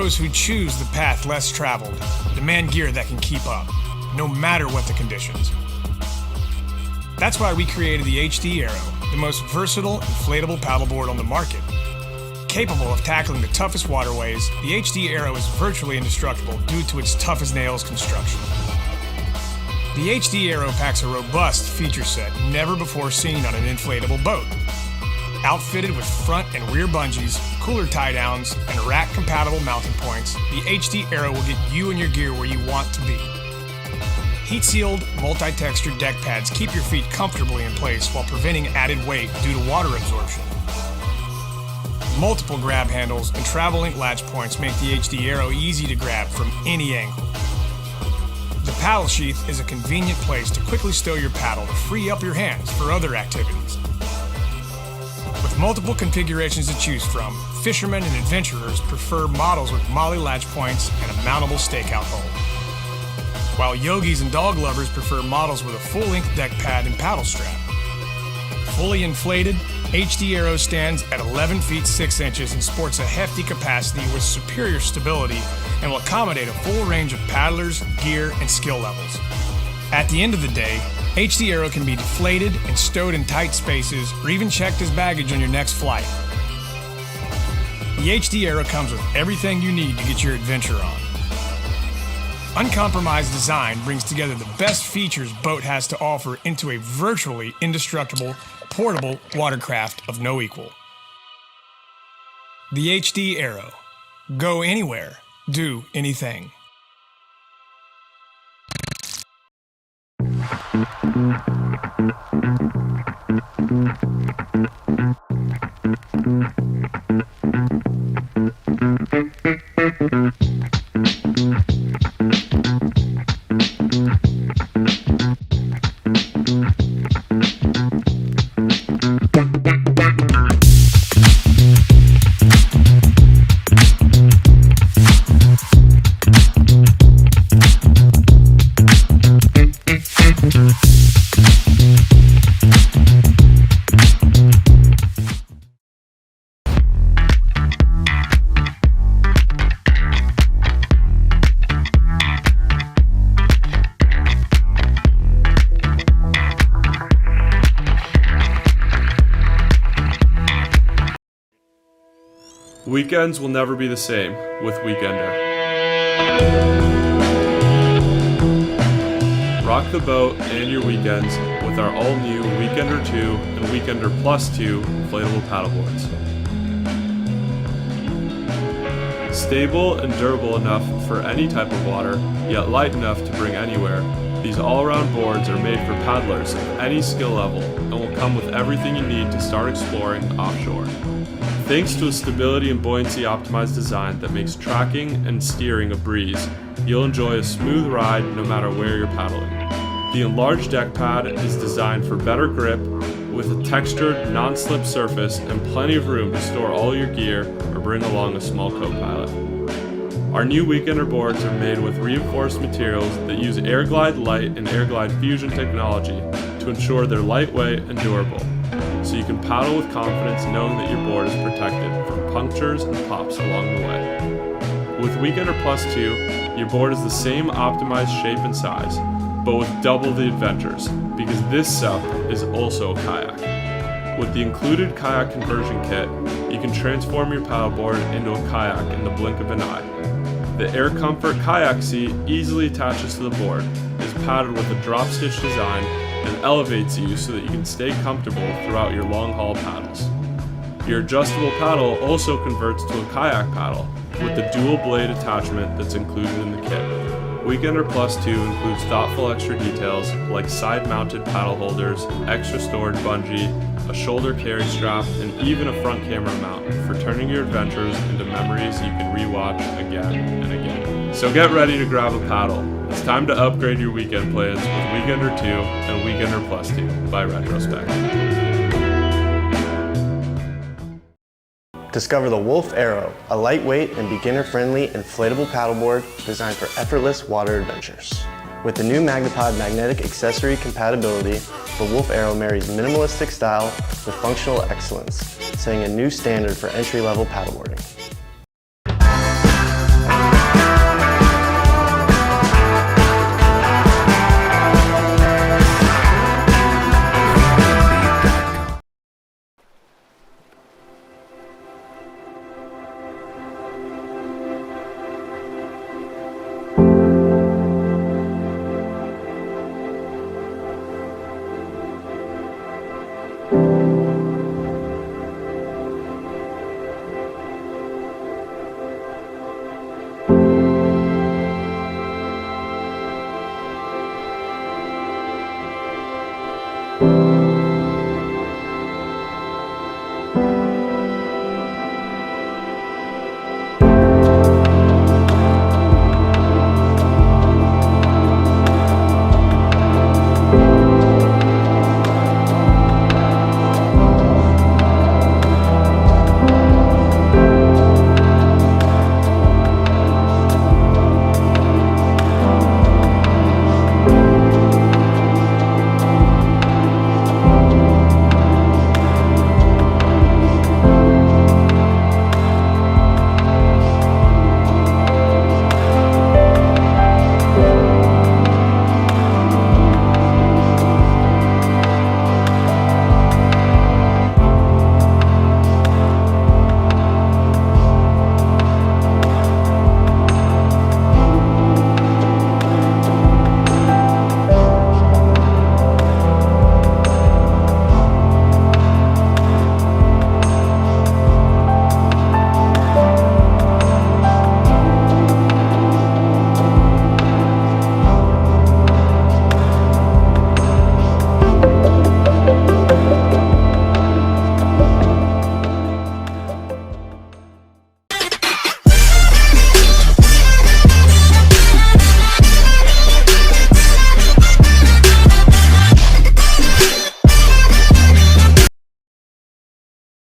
Pros who choose the path less traveled demand gear that can keep up, no matter what the conditions. That's why we created the HD Aero, the most versatile inflatable paddleboard on the market. Capable of tackling the toughest waterways, the HD Aero is virtually indestructible due to its tough-as-nails construction. The HD Aero packs a robust feature set never before seen on an inflatable boat. Outfitted with front and rear bungees, cooler tie-downs, and rack-compatible mounting points, the HD Aero will get you and your gear where you want to be. Heat-sealed, multi-textured deck pads keep your feet comfortably in place while preventing added weight due to water absorption. Multiple grab handles and travel link latch points make the HD Aero easy to grab from any angle. The paddle sheath is a convenient place to quickly stow your paddle to free up your hands for other activities. With multiple configurations to choose from, fishermen and adventurers prefer models with MOLLE latch points and a mountable stakeout hole, while yogis and dog lovers prefer models with a full-length deck pad and paddle strap. Fully inflated, HD Aero stands at 11 feet 6 inches and sports a hefty capacity with superior stability and will accommodate a full range of paddlers, gear, and skill levels. At the end of the day, HD Aero can be deflated and stowed in tight spaces or even checked as baggage on your next flight. The HD Aero comes with everything you need to get your adventure on. Uncompromised design brings together the best features BOTE has to offer into a virtually indestructible, portable watercraft of no equal. The HD Aero. Go anywhere, do anything. Weekends will never be the same with Weekender. Rock the boat and your weekends with our all-new Weekender 2 and Weekender Plus 2 inflatable paddleboards. Stable and durable enough for any type of water, yet light enough to bring anywhere, these all-around boards are made for paddlers of any skill level and will come with everything you need to start exploring offshore. Thanks to a stability and buoyancy optimized design that makes tracking and steering a breeze, you'll enjoy a smooth ride no matter where you're paddling. The enlarged deck pad is designed for better grip with a textured, non-slip surface and plenty of room to store all your gear or bring along a small co-pilot. Our new Weekender boards are made with reinforced materials that use AirGlide Light and AirGlide Fusion technology to ensure they're lightweight and durable, so you can paddle with confidence knowing that your board is protected from punctures and pops along the way. With Weekender Plus 2, your board is the same optimized shape and size, but with double the adventures, because this SUP is also a kayak. With the included kayak conversion kit, you can transform your paddleboard into a kayak in the blink of an eye. The Air Comfort kayak seat easily attaches to the board, is padded with a drop stitch design, and elevates you so that you can stay comfortable throughout your long haul paddles. Your adjustable paddle also converts to a kayak paddle with the dual blade attachment that's included in the kit. Weekender Plus 2 includes thoughtful extra details like side mounted paddle holders, extra storage bungee, a shoulder carry strap, and even a front camera mount for turning your adventures into memories you can rewatch again and again. So get ready to grab a paddle. It's time to upgrade your weekend plans with Weekender 2 and Weekender Plus 2 by Retrospect. Discover the Wolf Aero, a lightweight and beginner-friendly inflatable paddleboard designed for effortless water adventures. With the new MagnaPod magnetic accessory compatibility, the Wolf Aero marries minimalistic style with functional excellence, setting a new standard for entry-level paddleboarding.